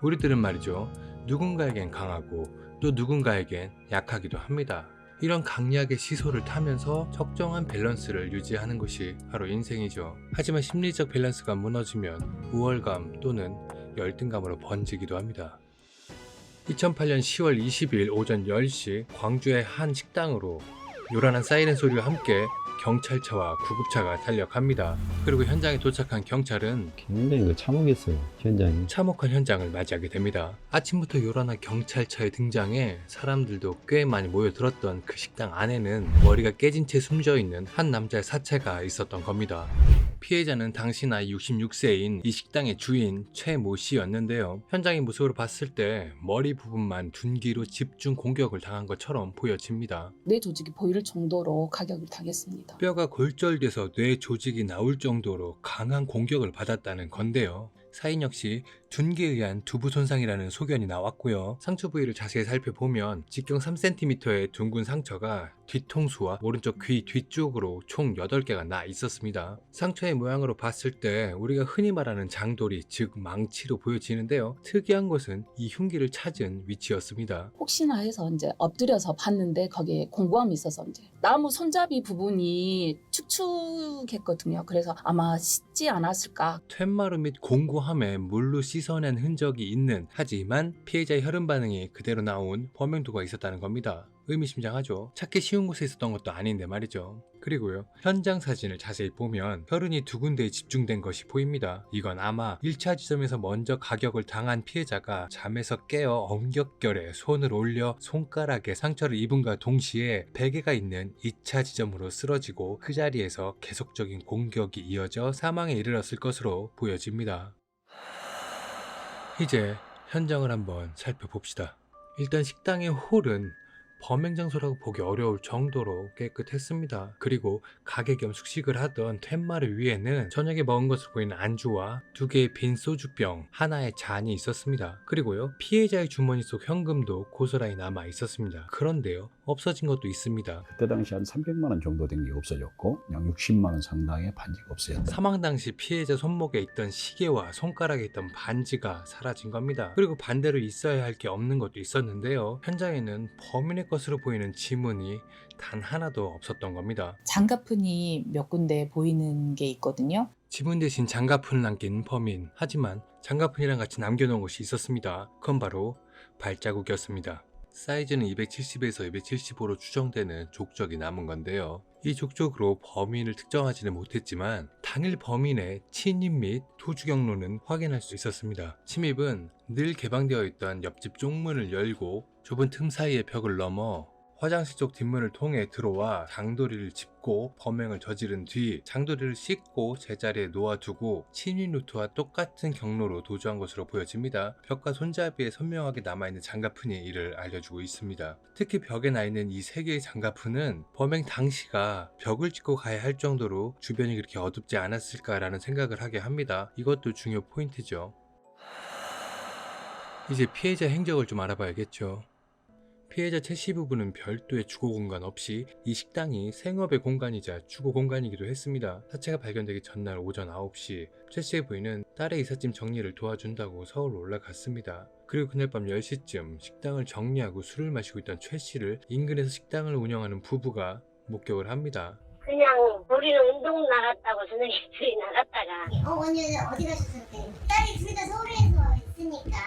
우리들은 말이죠, 누군가에겐 강하고 또 누군가에겐 약하기도 합니다. 이런 강약의 시소를 타면서 적정한 밸런스를 유지하는 것이 바로 인생이죠. 하지만 심리적 밸런스가 무너지면 우월감 또는 열등감으로 번지기도 합니다. 2008년 10월 20일 오전 10시 광주의 한 식당으로 요란한 사이렌 소리와 함께 경찰차와 구급차가 달려갑니다. 그리고 현장에 도착한 경찰은 굉장히 참혹했어요, 현장이. 참혹한 현장을 맞이하게 됩니다. 아침부터 요란한 경찰차의 등장에 사람들도 꽤 많이 모여들었던 그 식당 안에는 머리가 깨진 채 숨져있는 한 남자의 사체가 있었던 겁니다. 피해자는 당시 나이 66세인 이 식당의 주인 최모 씨였는데요. 현장의 모습으로 봤을 때 머리 부분만 둔기로 집중 공격을 당한 것처럼 보여집니다. 뇌 조직이 보일 정도로 가격을 당했습니다. 뼈가 골절돼서 뇌 조직이 나올 정도로 강한 공격을 받았다는 건데요. 사인 역시 둔기에 의한 두부 손상이라는 소견이 나왔고요. 상처 부위를 자세히 살펴보면 직경 3cm의 둥근 상처가 뒤통수와 오른쪽 귀 뒤쪽으로 총 8개가 나 있었습니다. 상처의 모양으로 봤을 때 우리가 흔히 말하는 장돌이, 즉 망치로 보여지는데요. 특이한 것은 이 흉기를 찾은 위치였습니다. 혹시나 해서 이제 엎드려서 봤는데 거기에 공구함이 있어서 이제 나무 손잡이 부분이 축축했거든요. 그래서 아마 씻지 않았을까. 툇마루 및 공구함에 물로 씻어낸 흔적이 있는, 하지만 피해자의 혈흔 반응이 그대로 나온 범행도가 있었다는 겁니다. 의미심장하죠. 찾기 쉬운 곳에 있었던 것도 아닌데 말이죠. 그리고요, 현장 사진을 자세히 보면 혈흔이 두 군데에 집중된 것이 보입니다. 이건 아마 1차 지점에서 먼저 가격을 당한 피해자가 잠에서 깨어 엄격결에 손을 올려 손가락에 상처를 입은과 동시에 베개가 있는 2차 지점으로 쓰러지고 그 자리에서 계속적인 공격이 이어져 사망에 이르렀을 것으로 보여집니다. 이제 현장을 한번 살펴봅시다. 일단 식당의 홀은 범행 장소라고 보기 어려울 정도로 깨끗했습니다. 그리고 가게 겸 숙식을 하던 툇마루 위에는 저녁에 먹은 것으로 보이는 안주와 2개의 빈 소주병, 하나의 잔이 있었습니다. 그리고요, 피해자의 주머니 속 현금도 고스란히 남아 있었습니다. 그런데요, 없어진 것도 있습니다. 그때 당시 한 300만 원 정도 된 게 없어졌고 약 60만 원 상당의 반지가 없어졌다. 사망 당시 피해자 손목에 있던 시계와 손가락에 있던 반지가 사라진 겁니다. 그리고 반대로 있어야 할 게 없는 것도 있었는데요. 현장에는 범인의 것으로 보이는 지문이 단 하나도 없었던 겁니다. 장갑흔이 몇 군데 보이는 게 있거든요. 지문 대신 장갑흔을 남긴 범인. 하지만 장갑흔이랑 같이 남겨놓은 것이 있었습니다. 그건 바로 발자국이었습니다. 사이즈는 270에서 275로 추정되는 족적이 남은 건데요. 이 족적으로 범인을 특정하지는 못했지만 당일 범인의 침입 및 도주 경로는 확인할 수 있었습니다. 침입은 늘 개방되어 있던 옆집 쪽문을 열고 좁은 틈 사이의 벽을 넘어 화장실 쪽 뒷문을 통해 들어와 장도리를 짚고 범행을 저지른 뒤 장도리를 씻고 제자리에 놓아두고 침입 루트와 똑같은 경로로 도주한 것으로 보여집니다. 벽과 손잡이에 선명하게 남아있는 장갑흔이 이를 알려주고 있습니다. 특히 벽에 나있는 이 3개의 장갑흔은 범행 당시가 벽을 짚고 가야 할 정도로 주변이 그렇게 어둡지 않았을까라는 생각을 하게 합니다. 이것도 중요 포인트죠. 이제 피해자 행적을 좀 알아봐야겠죠. 피해자 최씨 부부는 별도의 주거 공간 없이 이 식당이 생업의 공간이자 주거 공간이기도 했습니다. 사체가 발견되기 전날 오전 9시 최씨의 부인은 딸의 이삿짐 정리를 도와준다고 서울로 올라갔습니다. 그리고 그날 밤 10시쯤 식당을 정리하고 술을 마시고 있던 최씨를 인근에서 식당을 운영하는 부부가 목격을 합니다. 그냥 우리는 운동 나갔다고 저녁에 둘이 나갔다가 언니 어디 가셨을 때? 딸이 둘 다 서울에서 있으니까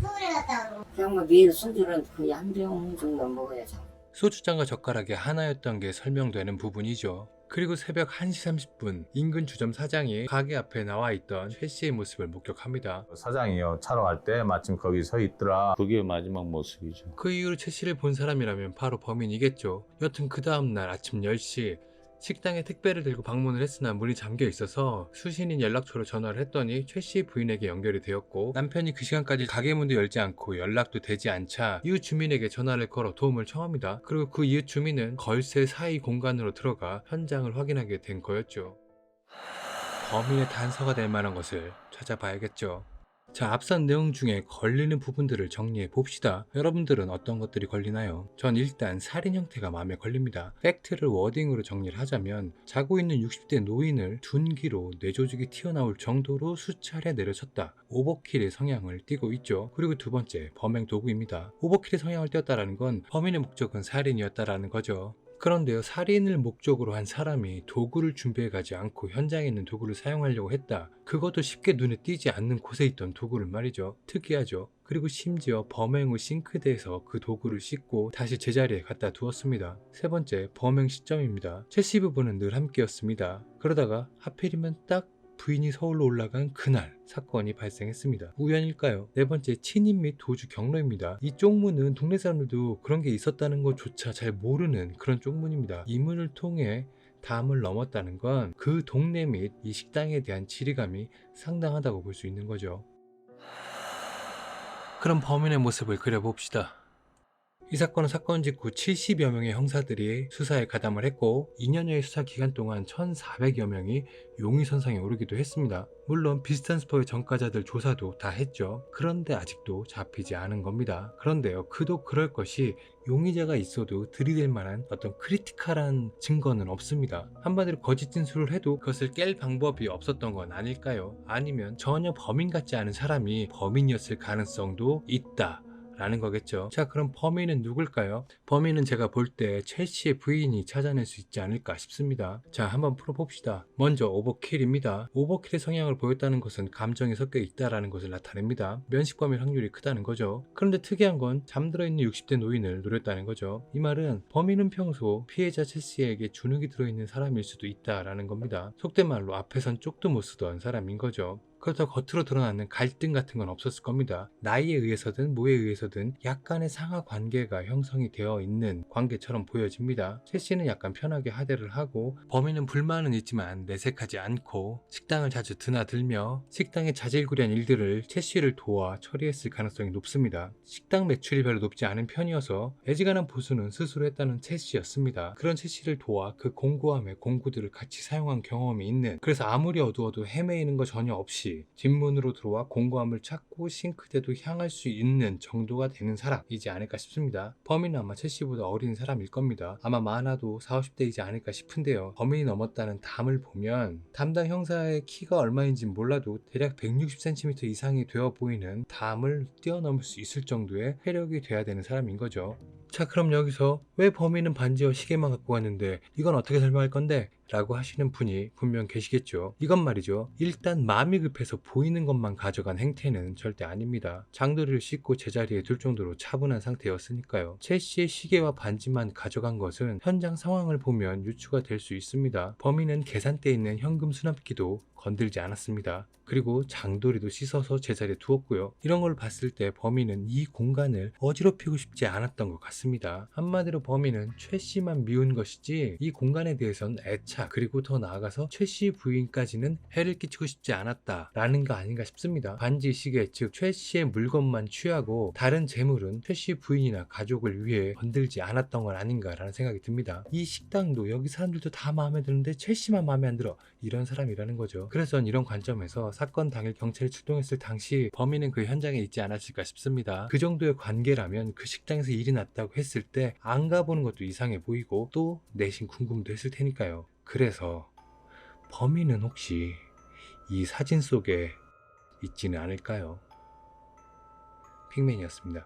서울에 갔다 오고. 그냥 뭐 매일 소주는 거의 한 병 정도 먹어야죠. 소주잔과 젓가락이 하나였던 게 설명되는 부분이죠. 그리고 새벽 1시 30분 인근 주점 사장이 가게 앞에 나와 있던 최 씨의 모습을 목격합니다. 사장이요, 차로 갈 때 마침 거기 서 있더라. 그게 마지막 모습이죠. 그 이후로 최 씨를 본 사람이라면 바로 범인이겠죠. 여튼 그 다음날 아침 10시 식당에 택배를 들고 방문을 했으나 문이 잠겨 있어서 수신인 연락처로 전화를 했더니 최 씨 부인에게 연결이 되었고, 남편이 그 시간까지 가게 문도 열지 않고 연락도 되지 않자 이웃 주민에게 전화를 걸어 도움을 청합니다. 그리고 그 이웃 주민은 걸쇠 사이 공간으로 들어가 현장을 확인하게 된 거였죠. 범인의 단서가 될 만한 것을 찾아봐야겠죠. 자, 앞선 내용 중에 걸리는 부분들을 정리해 봅시다. 여러분들은 어떤 것들이 걸리나요? 전 일단 살인 형태가 마음에 걸립니다. 팩트를 워딩으로 정리를 하자면 자고 있는 60대 노인을 둔기로 뇌조직이 튀어나올 정도로 수차례 내려쳤다. 오버킬의 성향을 띠고 있죠. 그리고 두 번째, 범행 도구입니다. 오버킬의 성향을 띄었다는 건 범인의 목적은 살인이었다라는 거죠. 그런데요, 살인을 목적으로 한 사람이 도구를 준비해 가지 않고 현장에 있는 도구를 사용하려고 했다. 그것도 쉽게 눈에 띄지 않는 곳에 있던 도구를 말이죠. 특이하죠. 그리고 심지어 범행 후 싱크대에서 그 도구를 씻고 다시 제자리에 갖다 두었습니다. 세 번째, 범행 시점입니다. 최씨 부부는 늘 함께였습니다. 그러다가 하필이면 딱 부인이 서울로 올라간 그날 사건이 발생했습니다. 우연일까요? 네 번째, 친인 및 도주 경로입니다. 이 쪽문은 동네 사람들도 그런 게 있었다는 것조차 잘 모르는 그런 쪽문입니다. 이 문을 통해 담을 넘었다는 건 그 동네 및 이 식당에 대한 지리감이 상당하다고 볼 수 있는 거죠. 그럼 범인의 모습을 그려봅시다. 이 사건은 사건 직후 70여 명의 형사들이 수사에 가담을 했고 2년여의 수사 기간 동안 1,400여 명이 용의선상에 오르기도 했습니다. 물론 비슷한 스포의 전과자들 조사도 다 했죠. 그런데 아직도 잡히지 않은 겁니다. 그런데요, 그도 그럴 것이 용의자가 있어도 들이댈 만한 어떤 크리티컬한 증거는 없습니다. 한마디로 거짓 진술을 해도 그것을 깰 방법이 없었던 건 아닐까요? 아니면 전혀 범인 같지 않은 사람이 범인이었을 가능성도 있다 라는 거겠죠. 자, 그럼 범인은 누굴까요? 범인은 제가 볼 때 첼시의 부인이 찾아낼 수 있지 않을까 싶습니다. 자, 한번 풀어봅시다. 먼저 오버킬입니다. 오버킬의 성향을 보였다는 것은 감정이 섞여 있다는 것을 나타냅니다. 면식범일 확률이 크다는 거죠. 그런데 특이한 건 잠들어 있는 60대 노인을 노렸다는 거죠. 이 말은 범인은 평소 피해자 첼시에게 주눅이 들어있는 사람일 수도 있다라는 겁니다. 속된 말로 앞에선 쪽도 못 쓰던 사람인 거죠. 그렇다고 겉으로 드러나는 갈등 같은 건 없었을 겁니다. 나이에 의해서든 뭐에 의해서든 약간의 상하 관계가 형성이 되어 있는 관계처럼 보여집니다. 첼시는 약간 편하게 하대를 하고 범인은 불만은 있지만 내색하지 않고 식당을 자주 드나들며 식당의 자질구레한 일들을 첼시를 도와 처리했을 가능성이 높습니다. 식당 매출이 별로 높지 않은 편이어서 애지간한 보수는 스스로 했다는 첼시였습니다. 그런 첼시를 도와 그 공고함의 공구들을 같이 사용한 경험이 있는, 그래서 아무리 어두워도 헤매이는 거 전혀 없이 뒷문으로 들어와 공고함을 찾고 싱크대도 향할 수 있는 정도가 되는 사람이지 않을까 싶습니다. 범인은 아마 첼시보다 어린 사람일 겁니다. 아마 많아도 40, 50대이지 않을까 싶은데요. 범인이 넘었다는 담을 보면 담당 형사의 키가 얼마인지 몰라도 대략 160cm 이상이 되어 보이는 담을 뛰어넘을 수 있을 정도의 체력이 돼야 되는 사람인 거죠. 자, 그럼 여기서 왜 범인은 반지와 시계만 갖고 왔는데 이건 어떻게 설명할 건데? 라고 하시는 분이 분명 계시겠죠. 이건 말이죠, 일단 마음이 급해서 보이는 것만 가져간 행태는 절대 아닙니다. 장도리를 씻고 제자리에 둘 정도로 차분한 상태였으니까요. 첼시의 시계와 반지만 가져간 것은 현장 상황을 보면 유추가 될 수 있습니다. 범인은 계산대에 있는 현금 수납기도 건들지 않았습니다. 그리고 장도리도 씻어서 제자리에 두었고요. 이런 걸 봤을 때 범인은 이 공간을 어지럽히고 싶지 않았던 것 같습니다. 한마디로 범인은 최 씨만 미운 것이지 이 공간에 대해서는 애착, 그리고 더 나아가서 최 씨 부인까지는 해를 끼치고 싶지 않았다라는 거 아닌가 싶습니다. 반지, 시계, 즉 최 씨의 물건만 취하고 다른 재물은 최 씨 부인이나 가족을 위해 건들지 않았던 건 아닌가라는 생각이 듭니다. 이 식당도 여기 사람들도 다 마음에 드는데 최 씨만 마음에 안 들어, 이런 사람이라는 거죠. 그래서 전 이런 관점에서 사건 당일 경찰이 출동했을 당시 범인은 그 현장에 있지 않았을까 싶습니다. 그 정도의 관계라면 그 식당에서 일이 났다고 했을 때 안 가보는 것도 이상해 보이고 또 내심 궁금도 했을 테니까요. 그래서 범인은 혹시 이 사진 속에 있지는 않을까요? 핑맨이었습니다.